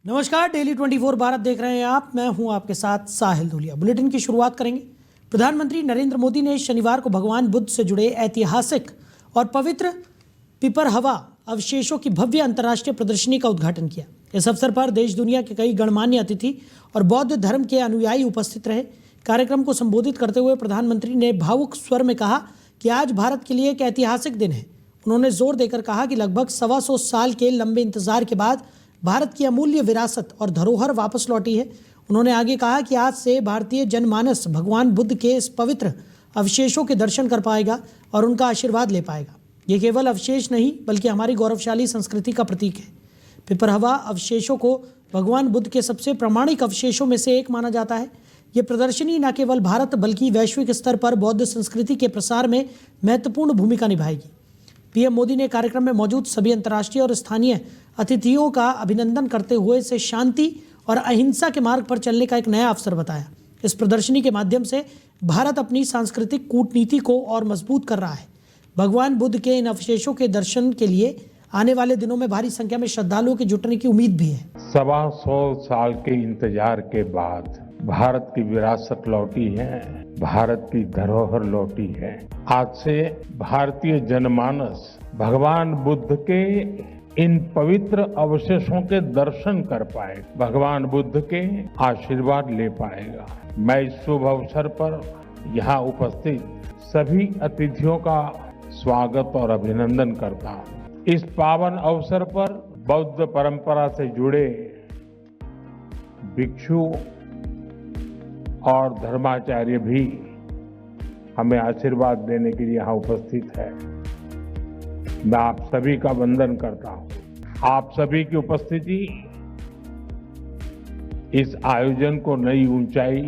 नमस्कार, डेली 24 भारत देख रहे हैं आप। मैं हूं आपके साथ साहिल धूलिया। बुलेटिन की शुरुआत करेंगे। प्रधानमंत्री नरेंद्र मोदी ने शनिवार को भगवान बुद्ध से जुड़े ऐतिहासिक और पवित्र पिपरहवा अवशेषों की भव्य अंतर्राष्ट्रीय प्रदर्शनी का उद्घाटन किया। इस अवसर पर देश दुनिया के कई गणमान्य अतिथि और बौद्ध धर्म के अनुयायी उपस्थित रहे। कार्यक्रम को संबोधित करते हुए प्रधानमंत्री ने भावुक स्वर में कहा कि आज भारत के लिए एक ऐतिहासिक दिन है। उन्होंने जोर देकर कहा कि लगभग 125 साल के लंबे इंतजार के बाद भारत की अमूल्य विरासत और धरोहर वापस लौटी है। उन्होंने आगे कहा कि आज से भारतीय जनमानस भगवान बुद्ध के इस पवित्र अवशेषों के दर्शन कर पाएगा और उनका आशीर्वाद ले पाएगा। ये केवल अवशेष नहीं बल्कि हमारी गौरवशाली संस्कृति का प्रतीक है। पिपरहवा अवशेषों को भगवान बुद्ध के सबसे प्रामाणिक अवशेषों में से एक माना जाता है। ये प्रदर्शनी न केवल भारत बल्कि वैश्विक स्तर पर बौद्ध संस्कृति के प्रसार में महत्वपूर्ण भूमिका निभाएगी। पीएम मोदी ने कार्यक्रम में मौजूद सभी अंतर्राष्ट्रीय और स्थानीय अतिथियों का अभिनंदन करते हुए इसे शांति और अहिंसा के मार्ग पर चलने का एक नया अवसर बताया। इस प्रदर्शनी के माध्यम से भारत अपनी सांस्कृतिक कूटनीति को और मजबूत कर रहा है। भगवान बुद्ध के इन अवशेषों के दर्शन के लिए आने वाले दिनों में भारी संख्या में श्रद्धालुओं के जुटने की उम्मीद भी है। 125 साल के इंतजार के बाद भारत की विरासत लौटी है, भारत की धरोहर लौटी है। आज से भारतीय जनमानस भगवान बुद्ध के इन पवित्र अवशेषों के दर्शन कर पाए, भगवान बुद्ध के आशीर्वाद ले पाएगा। मैं इस शुभ अवसर पर यहाँ उपस्थित सभी अतिथियों का स्वागत और अभिनंदन करता हूँ। इस पावन अवसर पर बौद्ध परंपरा से जुड़े भिक्षु और धर्माचार्य भी हमें आशीर्वाद देने के लिए यहाँ उपस्थित है। मैं आप सभी का वंदन करता हूँ। आप सभी की उपस्थिति इस आयोजन को नई ऊंचाई,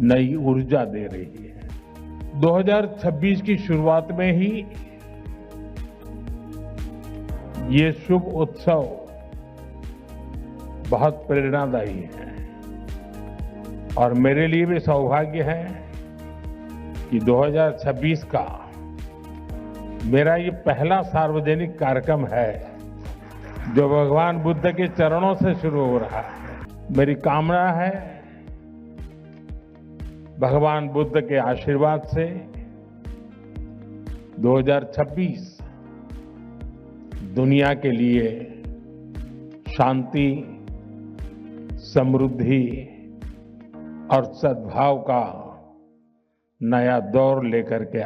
नई ऊर्जा दे रही है। 2026 की शुरुआत में ही ये शुभ उत्सव बहुत प्रेरणादायी है और मेरे लिए भी सौभाग्य है कि 2026 का मेरा ये पहला सार्वजनिक कार्यक्रम है जो भगवान बुद्ध के चरणों से शुरू हो रहा है। मेरी कामना है भगवान बुद्ध के आशीर्वाद से 2026 दुनिया के लिए शांति, समृद्धि और सद्भाव का नया दौर लेकर के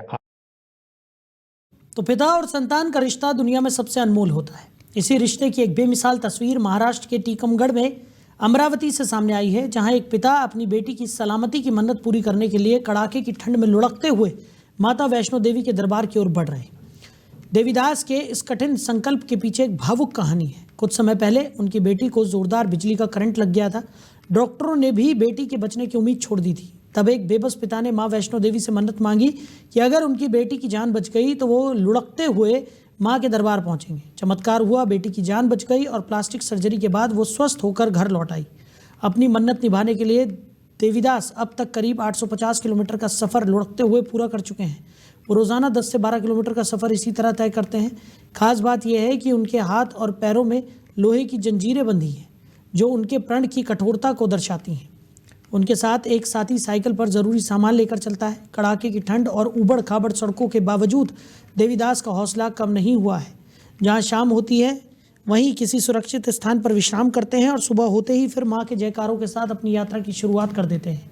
तो पिता और संतान का रिश्ता दुनिया में सबसे अनमोल होता है। इसी रिश्ते की एक बेमिसाल तस्वीर महाराष्ट्र के टीकमगढ़ में अमरावती से सामने आई है, जहां एक पिता अपनी बेटी की सलामती की मन्नत पूरी करने के लिए कड़ाके की ठंड में लुढ़कते हुए माता वैष्णो देवी के दरबार की ओर बढ़ रहे हैं। देवीदास के इस कठिन संकल्प के पीछे एक भावुक कहानी है। कुछ समय पहले उनकी बेटी को जोरदार बिजली का करंट लग गया था। डॉक्टरों ने भी बेटी के बचने की उम्मीद छोड़ दी थी। तब एक बेबस पिता ने मां वैष्णो देवी से मन्नत मांगी कि अगर उनकी बेटी की जान बच गई तो वो लुढ़कते हुए मां के दरबार पहुंचेंगे। चमत्कार हुआ, बेटी की जान बच गई और प्लास्टिक सर्जरी के बाद वो स्वस्थ होकर घर लौट आई। अपनी मन्नत निभाने के लिए देवीदास अब तक करीब 850 किलोमीटर का सफ़र लुढ़कते हुए पूरा कर चुके हैं। वो रोज़ाना 10 से 12 किलोमीटर का सफ़र इसी तरह तय करते हैं। खास बात यह है कि उनके हाथ और पैरों में लोहे की जंजीरें बंधी हैं जो उनके प्रण की कठोरता को दर्शाती हैं। उनके साथ एक साथी साइकिल पर ज़रूरी सामान लेकर चलता है। कड़ाके की ठंड और ऊबड़ खाबड़ सड़कों के बावजूद देवीदास का हौसला कम नहीं हुआ है। जहाँ शाम होती है वहीं किसी सुरक्षित स्थान पर विश्राम करते हैं और सुबह होते ही फिर माँ के जयकारों के साथ अपनी यात्रा की शुरुआत कर देते हैं।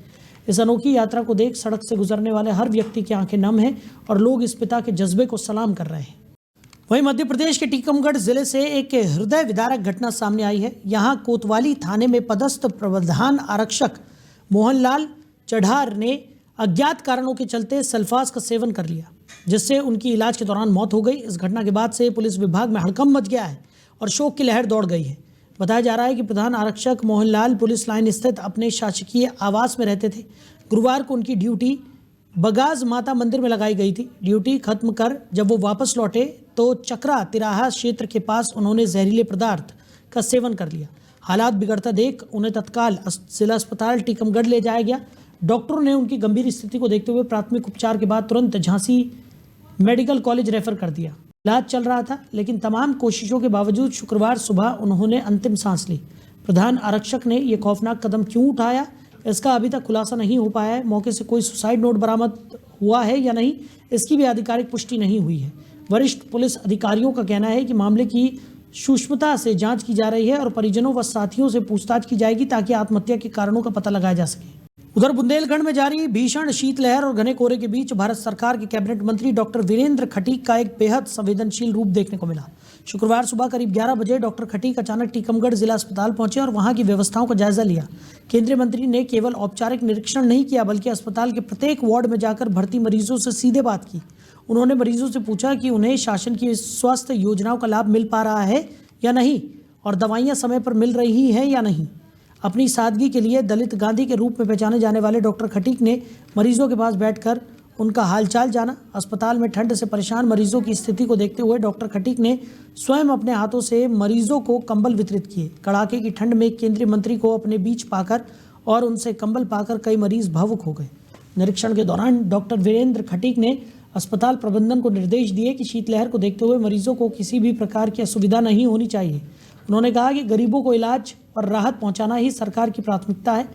इस अनोखी यात्रा को देख सड़क से गुजरने वाले हर व्यक्ति की आंखें नम हैं और लोग इस पिता के जज्बे को सलाम कर रहे हैं। वहीं मध्य प्रदेश के टीकमगढ़ जिले से एक हृदय विदारक घटना सामने आई है। यहाँ कोतवाली थाने में पदस्थ प्रधान आरक्षक मोहनलाल चढ़ार ने अज्ञात कारणों के चलते सल्फास का सेवन कर लिया, जिससे उनकी इलाज के दौरान मौत हो गई। इस घटना के बाद से पुलिस विभाग में हड़कंप मच गया है और शोक की लहर दौड़ गई है। बताया जा रहा है कि प्रधान आरक्षक मोहनलाल पुलिस लाइन स्थित अपने शासकीय आवास में रहते थे। गुरुवार को उनकी ड्यूटी बगाज माता मंदिर में लगाई गई थी। ड्यूटी खत्म कर जब वो वापस लौटे तो चक्रा तिराहा क्षेत्र के पास उन्होंने जहरीले पदार्थ का सेवन कर लिया। हालात बिगड़ता देख उन्हें तत्काल जिला अस्पताल टीकमगढ़ ले जाया गया। डॉक्टरों ने उनकी गंभीर स्थिति को देखते हुए प्राथमिक उपचार के बाद तुरंत झांसी मेडिकल कॉलेज रेफर कर दिया। इलाज चल रहा था, लेकिन तमाम कोशिशों के बावजूद शुक्रवार सुबह उन्होंने अंतिम सांस ली। प्रधान आरक्षक ने यह खौफनाक कदम क्यों उठाया, इसका अभी तक खुलासा नहीं हो पाया है। मौके से कोई सुसाइड नोट बरामद हुआ है या नहीं, इसकी भी आधिकारिक पुष्टि नहीं हुई है। वरिष्ठ पुलिस अधिकारियों का कहना है कि मामले की सूक्ष्मता से जांच की जा रही है और परिजनों व साथियों से पूछताछ की जाएगी ताकि आत्महत्या के कारणों का पता लगाया जा सके। उधर बुंदेलखंड में जारी भीषण शीतलहर और घने कोहरे के बीच भारत सरकार के कैबिनेट मंत्री डॉक्टर वीरेंद्र खटीक का एक बेहद संवेदनशील रूप देखने को मिला। शुक्रवार सुबह करीब 11 बजे डॉक्टर खटीक अचानक टीकमगढ़ जिला अस्पताल पहुंचे और वहां की व्यवस्थाओं का जायजा लिया। केंद्रीय मंत्री ने केवल औपचारिक निरीक्षण नहीं किया, बल्कि अस्पताल के प्रत्येक वार्ड में जाकर भर्ती मरीजों से सीधे बात की। उन्होंने मरीजों से पूछा कि उन्हें शासन की स्वास्थ्य योजनाओं का लाभ मिल पा रहा है या नहीं और दवाइयाँ समय पर मिल रही हैं या नहीं। अपनी सादगी के लिए दलित गांधी के रूप में पहचाने जाने वाले डॉक्टर खटीक ने मरीजों के पास बैठकर उनका हालचाल जाना। अस्पताल में ठंड से परेशान मरीजों की स्थिति को देखते हुए डॉक्टर खटीक ने स्वयं अपने हाथों से मरीजों को कंबल वितरित किए। कड़ाके की ठंड में केंद्रीय मंत्री को अपने बीच पाकर और उनसे कंबल पाकर कई मरीज भावुक हो गए। निरीक्षण के दौरान डॉक्टर वीरेंद्र खटीक ने अस्पताल प्रबंधन को निर्देश दिए कि शीतलहर को देखते हुए मरीजों को किसी भी प्रकार की असुविधा नहीं होनी चाहिए। उन्होंने कहा कि गरीबों को इलाज और राहत पहुंचाना ही सरकार की प्राथमिकता है।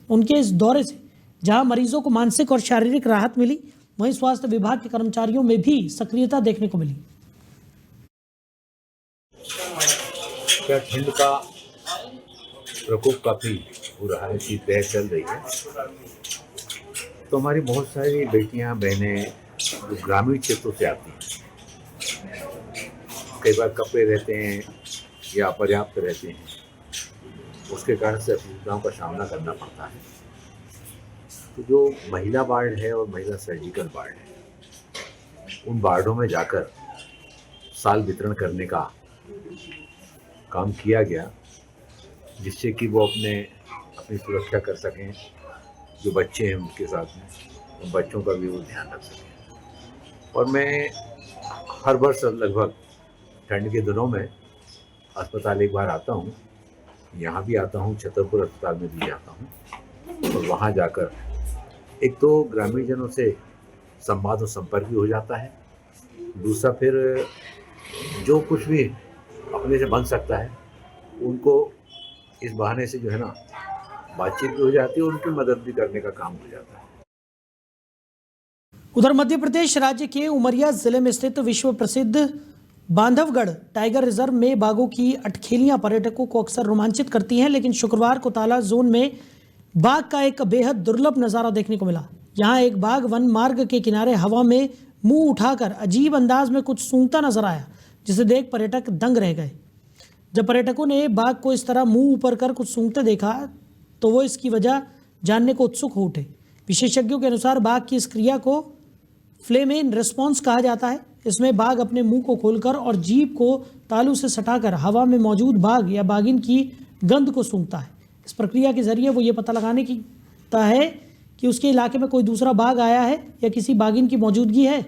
उनके इस दौरे से जहां मरीजों को मानसिक और शारीरिक राहत मिली, वहीं स्वास्थ्य विभाग के कर्मचारियों में भी सक्रियता देखने को मिली। क्या ठंड का प्रकोप काफी हो रहा है, शीतलहर चल रही है, तो हमारी बहुत सारी बेटियां बहनें जो ग्रामीण क्षेत्रों से आती हैं, कई बार कपड़े रहते हैं या अपर्याप्त रहते हैं, उसके कारण से असुविधाओं का सामना करना पड़ता है। तो जो महिला वार्ड है और महिला सर्जिकल वार्ड है, उन वार्डों में जाकर साल वितरण करने का काम किया गया, जिससे कि वो अपनी सुरक्षा कर सकें। जो बच्चे हैं उनके साथ में, उन बच्चों का भी वो ध्यान रख सकें। और मैं हर वर्ष लगभग ठंड के दिनों में अस्पताल एक बार आता हूँ, यहाँ भी आता हूँ, छतरपुर अस्पताल में भी जाता हूँ। और वहाँ जाकर एक तो ग्रामीण जनों से संवाद और संपर्क भी हो जाता है, दूसरा फिर जो कुछ भी अपने से बन सकता है उनको इस बहाने से जो है ना बातचीत भी हो जाती है, उनकी मदद भी करने का काम हो जाता है। उधर मध्य प्रदेश राज्य के उमरिया जिले में स्थित विश्व प्रसिद्ध बांधवगढ़ टाइगर रिजर्व में बाघों की अटखेलियां पर्यटकों को अक्सर रोमांचित करती हैं, लेकिन शुक्रवार को ताला जोन में बाघ का एक बेहद दुर्लभ नज़ारा देखने को मिला। यहाँ एक बाघ वन मार्ग के किनारे हवा में मुंह उठाकर अजीब अंदाज में कुछ सूंघता नजर आया, जिसे देख पर्यटक दंग रह गए। जब पर्यटकों ने बाघ को इस तरह मुंह ऊपर कर कुछ सूंघते देखा तो वो इसकी वजह जानने को उत्सुक हो उठे। विशेषज्ञों के अनुसार बाघ की इस क्रिया को फ्लेमेन रिस्पॉन्स कहा जाता है। इसमें बाघ अपने मुंह को खोलकर और जीभ को तालू से सटाकर हवा में मौजूद बाघ या बाघिन की गंध को सूंघता है। इस प्रक्रिया के जरिए वो ये पता लगाने की है कि उसके इलाके में कोई दूसरा बाघ आया है या किसी बाघिन की मौजूदगी है।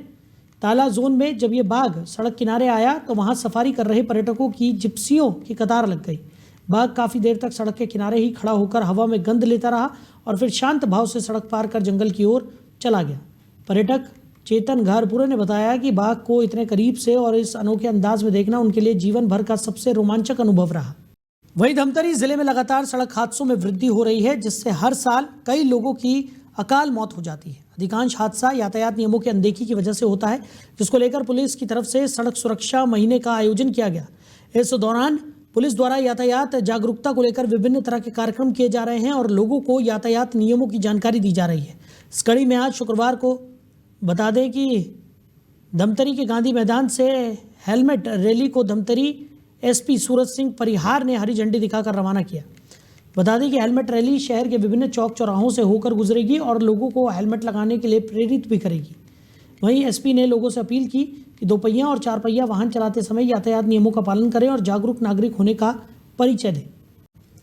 ताला जोन में जब ये बाघ सड़क किनारे आया तो वहाँ सफारी कर रहे पर्यटकों की जिप्सियों की कतार लग गई। बाघ काफ़ी देर तक सड़क के किनारे ही खड़ा होकर हवा में गंध लेता रहा और फिर शांत भाव से सड़क पार कर जंगल की ओर चला गया। पर्यटक चेतन घारपुरे ने बताया कि बाघ को इतने करीब से और इस अनोखे अंदाज में देखना उनके लिए जीवन भर का सबसे रोमांचक अनुभव रहा। वहीं धमतरी जिले में लगातार सड़क हादसों में वृद्धि हो रही है, जिससे हर साल कई लोगों की अकाल मौत हो जाती है। अधिकांश हादसा यातायात नियमों की अनदेखी की वजह से होता है, जिसको लेकर पुलिस की तरफ से सड़क सुरक्षा महीने का आयोजन किया गया। इस दौरान पुलिस द्वारा यातायात जागरूकता को लेकर विभिन्न तरह के कार्यक्रम किए जा रहे हैं और लोगों को यातायात नियमों की जानकारी दी जा रही है। इस कड़ी में आज शुक्रवार को बता दें कि धमतरी के गांधी मैदान से हेलमेट रैली को धमतरी एसपी सूरज सिंह परिहार ने हरी झंडी दिखाकर रवाना किया। बता दें कि हेलमेट रैली शहर के विभिन्न चौक चौराहों से होकर गुजरेगी और लोगों को हेलमेट लगाने के लिए प्रेरित भी करेगी। वहीं एसपी ने लोगों से अपील की कि दोपहिया और चारपहिया वाहन चलाते समय यातायात नियमों का पालन करें और जागरूक नागरिक होने का परिचय दें।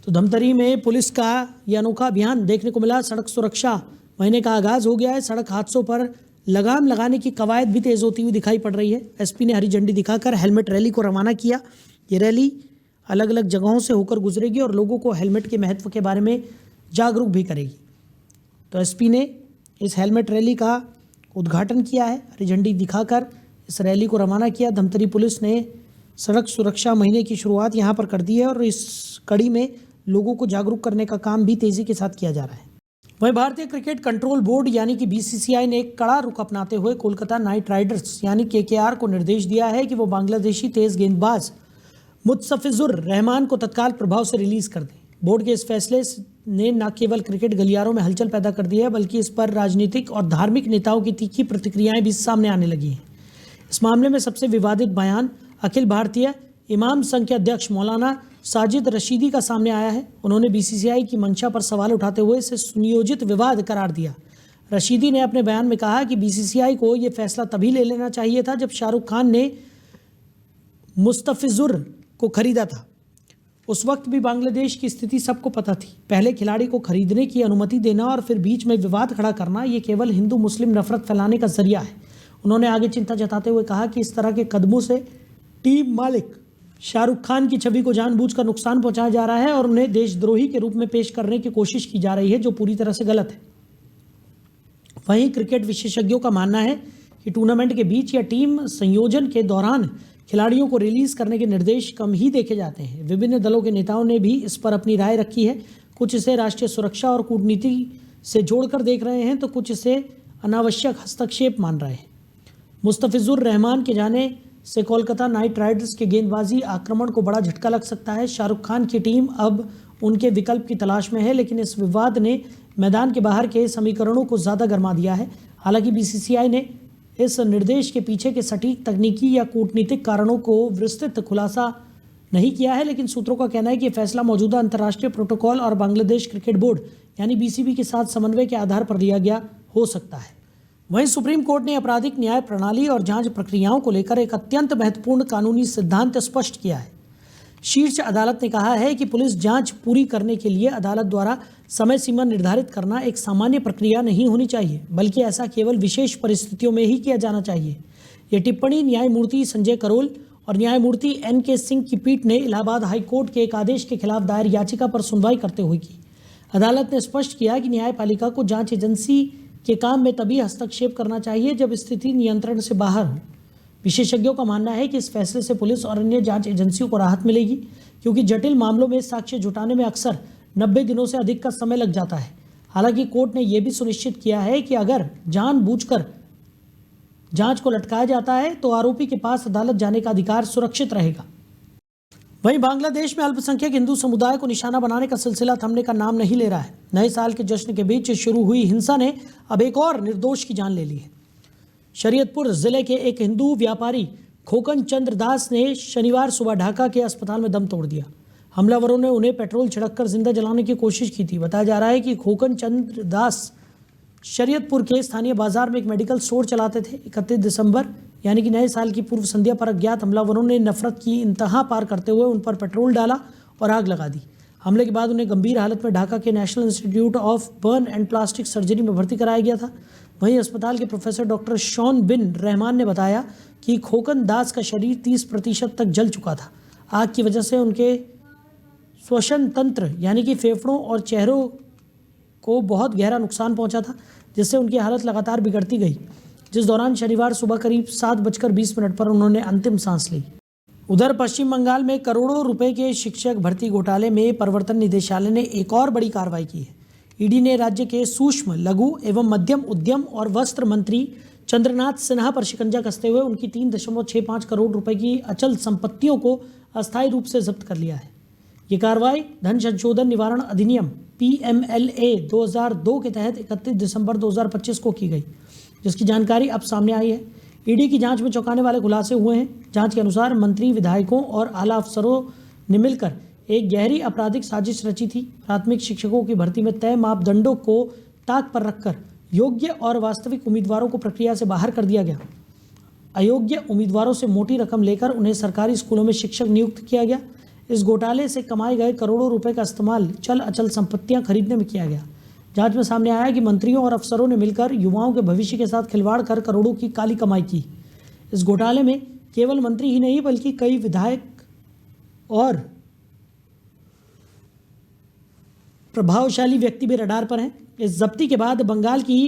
तो धमतरी में पुलिस का यह अनोखा अभियान देखने को मिला। सड़क सुरक्षा महीने का आगाज हो गया है। सड़क हादसों पर लगाम लगाने की कवायद भी तेज होती हुई दिखाई पड़ रही है। एसपी ने हरी झंडी दिखाकर हेलमेट रैली को रवाना किया। ये रैली अलग अलग जगहों से होकर गुजरेगी और लोगों को हेलमेट के महत्व के बारे में जागरूक भी करेगी। तो एसपी ने इस हेलमेट रैली का उद्घाटन किया है हरी झंडी दिखाकर। इस रैली को रवाना किया। धमतरी पुलिस ने सड़क सुरक्षा महीने की शुरुआत यहां पर कर दी है और इस कड़ी में लोगों को जागरूक करने का काम भी तेजी के साथ किया जा रहा है। वहीं भारतीय क्रिकेट कंट्रोल बोर्ड यानी कि बीसीसीआई ने एक कड़ा रुख अपनाते हुए कोलकाता नाइट राइडर्स यानी केकेआर को निर्देश दिया है कि वो बांग्लादेशी तेज गेंदबाज मुस्तफिजुर रहमान को तत्काल प्रभाव से रिलीज कर दें। बोर्ड के इस फैसले ने न केवल क्रिकेट गलियारों में हलचल पैदा कर दी है बल्कि इस पर राजनीतिक और धार्मिक नेताओं की तीखी प्रतिक्रियाएं भी सामने आने लगी हैं। इस मामले में सबसे विवादित बयान अखिल भारतीय इमाम संघ के अध्यक्ष मौलाना साजिद रशीदी का सामने आया है। उन्होंने बीसीसीआई की मंशा पर सवाल उठाते हुए इसे सुनियोजित विवाद करार दिया। रशीदी ने अपने बयान में कहा कि बीसीसीआई को यह फैसला तभी ले लेना चाहिए था जब शाहरुख खान ने मुस्तफिजुर को खरीदा था। उस वक्त भी बांग्लादेश की स्थिति सबको पता थी। पहले खिलाड़ी को खरीदने की अनुमति देना और फिर बीच में विवाद खड़ा करना ये केवल हिंदू मुस्लिम नफरत फैलाने का जरिया है। उन्होंने आगे चिंता जताते हुए कहा कि इस तरह के कदमों से टीम मालिक शाहरुख खान की छवि को जानबूझकर नुकसान पहुंचाया जा रहा है और उन्हें देशद्रोही के रूप में पेश करने की कोशिश की जा रही है, जो पूरी तरह से गलत है। वहीं क्रिकेट विशेषज्ञों का मानना है कि टूर्नामेंट के बीच या टीम संयोजन के दौरान खिलाड़ियों को रिलीज करने के निर्देश कम ही देखे जाते हैं। विभिन्न दलों के नेताओं ने भी इस पर अपनी राय रखी है। कुछ इसे राष्ट्रीय सुरक्षा और कूटनीति से जोड़कर देख रहे हैं तो कुछ इसे अनावश्यक हस्तक्षेप मान रहे हैं। मुस्तफिजुर रहमान के जाने से कोलकाता नाइट राइडर्स के गेंदबाजी आक्रमण को बड़ा झटका लग सकता है। शाहरुख खान की टीम अब उनके विकल्प की तलाश में है, लेकिन इस विवाद ने मैदान के बाहर के समीकरणों को ज़्यादा गरमा दिया है। हालांकि बीसीसीआई ने इस निर्देश के पीछे के सटीक तकनीकी या कूटनीतिक कारणों को विस्तृत खुलासा नहीं किया है, लेकिन सूत्रों का कहना है कि यह फैसला मौजूदा अंतर्राष्ट्रीय प्रोटोकॉल और बांग्लादेश क्रिकेट बोर्ड यानी बीसीबी के साथ समन्वय के आधार पर लिया गया हो सकता है। वहीं सुप्रीम कोर्ट ने आपराधिक न्याय प्रणाली और जांच प्रक्रियाओं को लेकर एक अत्यंत महत्वपूर्ण कानूनी सिद्धांत स्पष्ट किया है। शीर्ष अदालत ने कहा है कि पुलिस जांच पूरी करने के लिए अदालत द्वारा समय सीमा निर्धारित करना एक सामान्य प्रक्रिया नहीं होनी चाहिए, बल्कि ऐसा केवल विशेष परिस्थितियों में ही किया जाना चाहिए। यह टिप्पणी न्यायमूर्ति संजय करोल और न्यायमूर्ति एन.के. सिंह की पीठ ने इलाहाबाद हाई कोर्ट के एक आदेश के खिलाफ दायर याचिका पर सुनवाई करते हुए की। अदालत ने स्पष्ट किया कि न्यायपालिका को जांच एजेंसी के काम में तभी हस्तक्षेप करना चाहिए जब स्थिति नियंत्रण से बाहर हो। विशेषज्ञों का मानना है कि इस फैसले से पुलिस और अन्य जांच एजेंसियों को राहत मिलेगी, क्योंकि जटिल मामलों में साक्ष्य जुटाने में अक्सर 90 दिनों से अधिक का समय लग जाता है। हालांकि कोर्ट ने यह भी सुनिश्चित किया है कि अगर जानबूझकर जांच को लटकाया जाता है तो आरोपी के पास अदालत जाने का अधिकार सुरक्षित रहेगा। वहीं बांग्लादेश में अल्पसंख्यक हिंदू समुदाय को निशाना बनाने का सिलसिला थमने का नाम नहीं ले रहा है। नए साल के जश्न के बीच शुरू हुई हिंसा ने अब एक और निर्दोष की जान ले ली है। शरीयतपुर जिले के एक हिंदू व्यापारी खोकन चंद्र दास ने शनिवार सुबह ढाका के अस्पताल में दम तोड़ दिया। हमलावरों ने उन्हें पेट्रोल छिड़ककर जिंदा जलाने की कोशिश की थी। बताया जा रहा है कि खोकन चंद्र दास शरीयतपुर के स्थानीय बाजार में एक मेडिकल स्टोर चलाते थे। 31 दिसंबर यानी कि नए साल की पूर्व संध्या पर अज्ञात हमलावरों ने नफरत की इंतहा पार करते हुए उन पर पेट्रोल डाला और आग लगा दी। हमले के बाद उन्हें गंभीर हालत में ढाका के national institute of burn and plastic surgery में भर्ती कराया गया था। वहीं अस्पताल के प्रोफेसर डॉक्टर शॉन बिन रहमान ने बताया कि खोकन दास का शरीर 30% तक जल चुका था। आग की वजह से उनके श्वसन तंत्र यानी कि फेफड़ों और चेहरों को बहुत गहरा नुकसान पहुंचा था, जिससे उनकी हालत लगातार बिगड़ती गई, जिस दौरान शनिवार सुबह करीब 7:20 पर उन्होंने अंतिम सांस ली। उधर पश्चिम बंगाल में करोड़ों रुपए के शिक्षक भर्ती घोटाले में प्रवर्तन निदेशालय ने एक और बड़ी कार्रवाई की है। ईडी ने राज्य के सूक्ष्म, लघु एवं मध्यम उद्यम और वस्त्र मंत्री चंद्रनाथ सिन्हा पर शिकंजा कसते हुए उनकी 3.65 करोड़ रुपए की अचल संपत्तियों को अस्थायी रूप से जब्त कर लिया है। ये कार्रवाई धन संशोधन निवारण अधिनियम PMLA 2002 के तहत 31 दिसंबर 2025 को की गई, जिसकी जानकारी अब सामने आई है। ईडी की जांच में चौंकाने वाले खुलासे हुए हैं। जांच के अनुसार मंत्री, विधायकों और आला अफसरों ने मिलकर एक गहरी आपराधिक साजिश रची थी। प्राथमिक शिक्षकों की भर्ती में तय मापदंडों को ताक पर रखकर योग्य और वास्तविक उम्मीदवारों को प्रक्रिया से बाहर कर दिया गया। अयोग्य उम्मीदवारों से मोटी रकम लेकर उन्हें सरकारी स्कूलों में शिक्षक नियुक्त किया गया। इस घोटाले से कमाए गए करोड़ों रुपए का इस्तेमाल चल अचल संपत्तियां खरीदने में किया गया। जांच में सामने आया कि मंत्रियों और अफसरों ने मिलकर युवाओं के भविष्य के साथ खिलवाड़ कर करोड़ों की काली कमाई की। इस घोटाले में केवल मंत्री ही नहीं बल्कि कई विधायक और प्रभावशाली व्यक्ति भी रडार पर हैं। इस जब्ती के बाद बंगाल की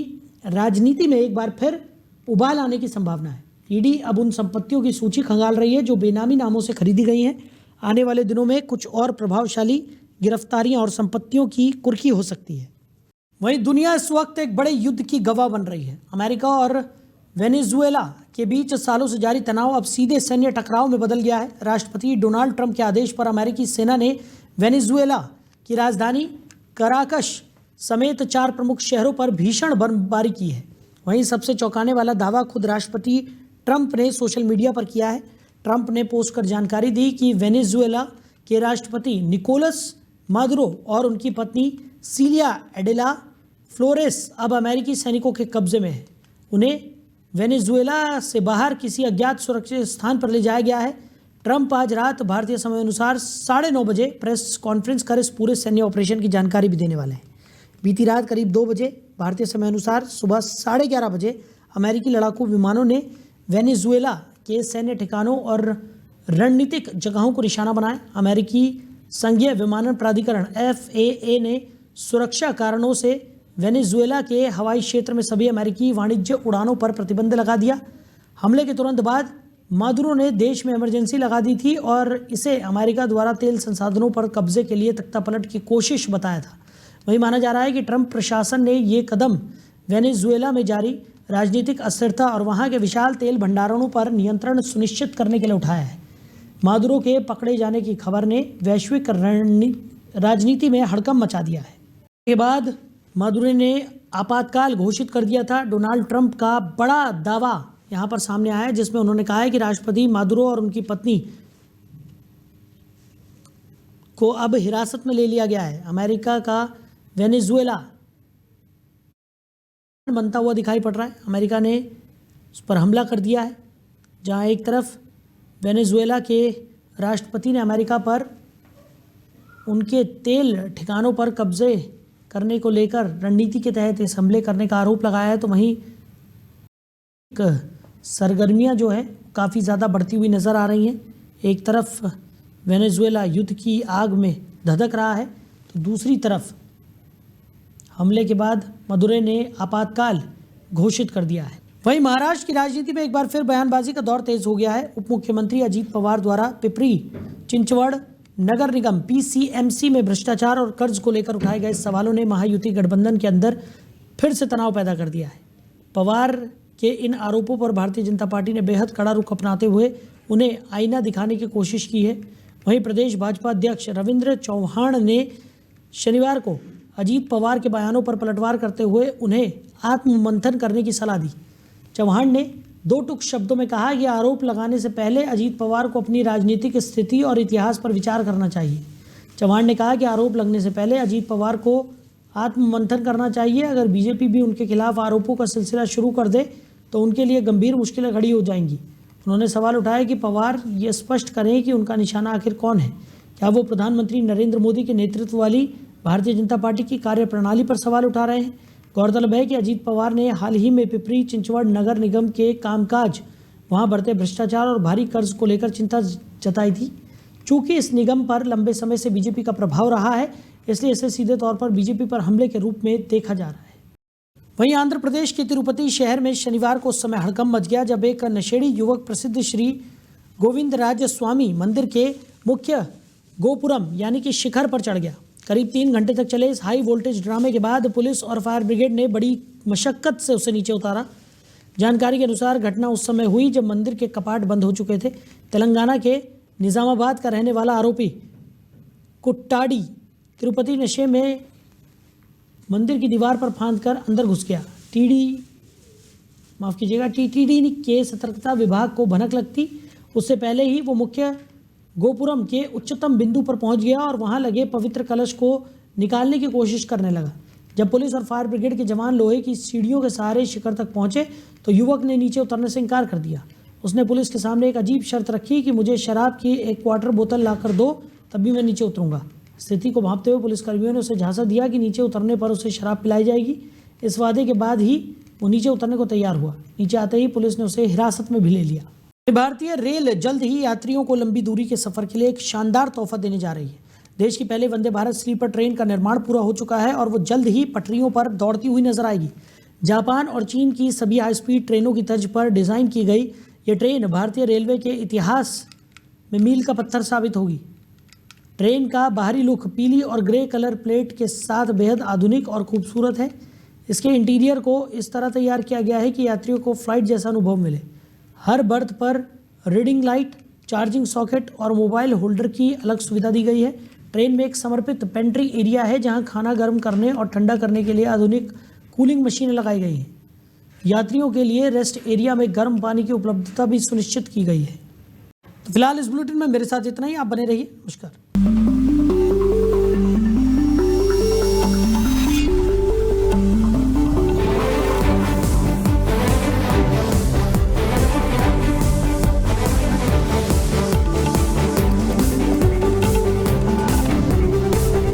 राजनीति में एक बार फिर उबाल आने की संभावना है। ईडी अब उन संपत्तियों की सूची खंगाल रही है जो बेनामी नामों से खरीदी गई हैं। आने वाले दिनों में कुछ और प्रभावशाली गिरफ्तारियां और संपत्तियों की कुर्की हो सकती है। वहीं दुनिया इस वक्त एक बड़े युद्ध की गवाह बन रही है। अमेरिका और वेनेजुएला के बीच सालों से जारी तनाव अब सीधे सैन्य टकराव में बदल गया है। राष्ट्रपति डोनाल्ड ट्रंप के आदेश पर अमेरिकी सेना ने वेनेजुएला की राजधानी कराकश समेत 4 प्रमुख शहरों पर भीषण बमबारी की है। वहीं सबसे चौंकाने वाला दावा खुद राष्ट्रपति ट्रंप ने सोशल मीडिया पर किया है। ट्रंप ने पोस्ट कर जानकारी दी कि वेनेजुएला के राष्ट्रपति निकोलस मादुरो और उनकी पत्नी सीलिया एडेला फ्लोरेस अब अमेरिकी सैनिकों के कब्जे में है। उन्हें वेनेजुएला से बाहर किसी अज्ञात सुरक्षित स्थान पर ले जाया गया है। ट्रंप आज रात भारतीय समय अनुसार 9:30 बजे प्रेस कॉन्फ्रेंस कर इस पूरे सैन्य ऑपरेशन की जानकारी भी देने वाले हैं। बीती रात करीब 2 बजे भारतीय समय अनुसार सुबह 11:30 बजे अमेरिकी लड़ाकू विमानों ने वेनेजुएला के सैन्य ठिकानों और रणनीतिक जगहों को निशाना बनाया। अमेरिकी संघीय विमानन प्राधिकरण FAA ने सुरक्षा कारणों से वेनेजुएला के हवाई क्षेत्र में सभी अमेरिकी वाणिज्य उड़ानों पर प्रतिबंध लगा दिया। हमले के तुरंत बाद मादुरो ने देश में इमरजेंसी लगा दी थी और इसे अमेरिका द्वारा तेल संसाधनों पर कब्जे के लिए तख्तापलट की कोशिश बताया था। वही माना जा रहा है कि ट्रंप प्रशासन ने ये कदम वेनेजुएला में जारी राजनीतिक अस्थिरता और वहां के विशाल तेल भंडारणों पर नियंत्रण सुनिश्चित करने के लिए उठाया है। मादुरो के पकड़े जाने की खबर ने वैश्विक राजनीति में हड़कंप मचा दिया है। के बाद मादुरो ने आपातकाल घोषित कर दिया था। डोनाल्ड ट्रंप का बड़ा दावा यहाँ पर सामने आया है जिसमें उन्होंने कहा है कि राष्ट्रपति मादुरो और उनकी पत्नी को अब हिरासत में ले लिया गया है। अमेरिका का वेनेजुएला बनता हुआ दिखाई पड़ रहा है। अमेरिका ने उस पर हमला कर दिया है, जहां एक तरफ वेनेजुएला के राष्ट्रपति ने अमेरिका पर उनके तेल ठिकानों पर कब्जे करने को लेकर रणनीति के तहत इस हमले करने का आरोप लगाया है। तो वहीं सरगर्मियां जो है काफ़ी ज़्यादा बढ़ती हुई नज़र आ रही हैं। एक तरफ वेनेजुएला युद्ध की आग में धधक रहा है तो दूसरी तरफ हमले के बाद मादुरो ने आपातकाल घोषित कर दिया है। वहीं महाराष्ट्र की राजनीति में एक बार फिर बयानबाजी का दौर तेज हो गया है। उप मुख्यमंत्री अजीत पवार द्वारा पिपरी चिंचवड़ नगर निगम PCMC में भ्रष्टाचार और कर्ज को लेकर उठाए गए सवालों ने महायुति गठबंधन के अंदर फिर से तनाव पैदा कर दिया है। पवार के इन आरोपों पर भारतीय जनता पार्टी ने बेहद कड़ा रुख अपनाते हुए उन्हें आईना दिखाने की कोशिश की है। वहीं प्रदेश भाजपा अध्यक्ष रविंद्र चौहान ने शनिवार को अजीत पवार के बयानों पर पलटवार करते हुए उन्हें आत्ममंथन करने की सलाह दी। चौहान ने 2 टूक शब्दों में कहा कि आरोप लगाने से पहले अजीत पवार को अपनी राजनीतिक स्थिति और इतिहास पर विचार करना चाहिए। चौहान ने कहा कि आरोप लगने से पहले अजीत पवार को आत्ममंथन करना चाहिए। अगर बीजेपी भी उनके खिलाफ आरोपों का सिलसिला शुरू कर दे तो उनके लिए गंभीर मुश्किलें खड़ी हो जाएंगी। उन्होंने सवाल उठाया कि पवार ये स्पष्ट करें कि उनका निशाना आखिर कौन है। क्या वो प्रधानमंत्री नरेंद्र मोदी के नेतृत्व वाली भारतीय जनता पार्टी की कार्यप्रणाली पर सवाल उठा रहे हैं। गौरतलब है कि अजीत पवार ने हाल ही में पिपरी चिंचवड़ नगर निगम के कामकाज, वहां बढ़ते भ्रष्टाचार और भारी कर्ज को लेकर चिंता जताई थी। चूंकि इस निगम पर लंबे समय से बीजेपी का प्रभाव रहा है, इसलिए इसे सीधे तौर पर बीजेपी पर हमले के रूप में देखा जा रहा है। वहीं आंध्र प्रदेश के तिरुपति शहर में शनिवार को उस समय हड़कंप मच गया जब एक नशेड़ी युवक प्रसिद्ध श्री गोविंदराज स्वामी मंदिर के मुख्य गोपुरम यानी कि शिखर पर चढ़ गया। करीब 3 घंटे तक चले इस हाई वोल्टेज ड्रामे के बाद पुलिस और फायर ब्रिगेड ने बड़ी मशक्कत से उसे नीचे उतारा। जानकारी के अनुसार घटना उस समय हुई जब मंदिर के कपाट बंद हो चुके थे। तेलंगाना के निजामाबाद का रहने वाला आरोपी कुट्टाडी तिरुपति नशे में मंदिर की दीवार पर फांदकर अंदर घुस गया। TTD के सतर्कता विभाग को भनक लगती उससे पहले ही वो मुख्य गोपुरम के उच्चतम बिंदु पर पहुंच गया और वहां लगे पवित्र कलश को निकालने की कोशिश करने लगा। जब पुलिस और फायर ब्रिगेड के जवान लोहे की सीढ़ियों के सहारे शिखर तक पहुंचे तो युवक ने नीचे उतरने से इनकार कर दिया। उसने पुलिस के सामने एक अजीब शर्त रखी कि मुझे शराब की एक क्वार्टर बोतल लाकर दो, तब भी मैं नीचे उतरूंगा। स्थिति को भांपते हुए पुलिसकर्मियों ने उसे झांसा दिया कि नीचे उतरने पर उसे शराब पिलाई जाएगी। इस वादे के बाद ही वो नीचे उतरने को तैयार हुआ। नीचे आते ही पुलिस ने उसे हिरासत में भी ले लिया। भारतीय रेल जल्द ही यात्रियों को लंबी दूरी के सफर के लिए एक शानदार तोहफा देने जा रही है। देश की पहले वंदे भारत स्लीपर ट्रेन का निर्माण पूरा हो चुका है और वो जल्द ही पटरियों पर दौड़ती हुई नजर आएगी। जापान और चीन की सभी हाई स्पीड ट्रेनों की तर्ज पर डिजाइन की गई ये ट्रेन भारतीय रेलवे के इतिहास में मील का पत्थर साबित होगी। ट्रेन का बाहरी लुक पीली और ग्रे कलर प्लेट के साथ बेहद आधुनिक और खूबसूरत है। इसके इंटीरियर को इस तरह तैयार किया गया है कि यात्रियों को फ्लाइट जैसा अनुभव मिले। हर बर्थ पर रीडिंग लाइट, चार्जिंग सॉकेट और मोबाइल होल्डर की अलग सुविधा दी गई है। ट्रेन में एक समर्पित पेंट्री एरिया है जहां खाना गर्म करने और ठंडा करने के लिए आधुनिक कूलिंग मशीनें लगाई गई हैं। यात्रियों के लिए रेस्ट एरिया में गर्म पानी की उपलब्धता भी सुनिश्चित की गई है। तो फिलहाल इस बुलेटिन में मेरे साथ इतना ही। आप बने रहिए। नमस्कार।